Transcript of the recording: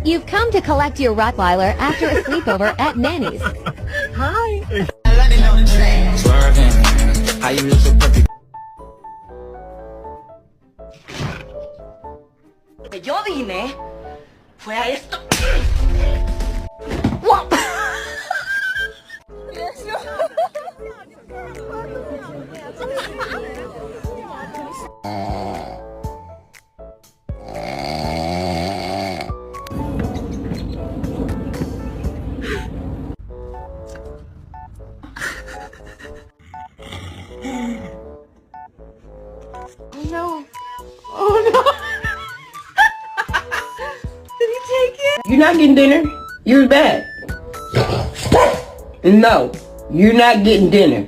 You've come to collect your Rottweiler after a sleepover at Nanny's. Hi. Swerving, how you look so perfect. Que yo vine fue a esto. Oh no. Oh no. Did he take it? You're not getting dinner. You're bad. No, you're not getting dinner.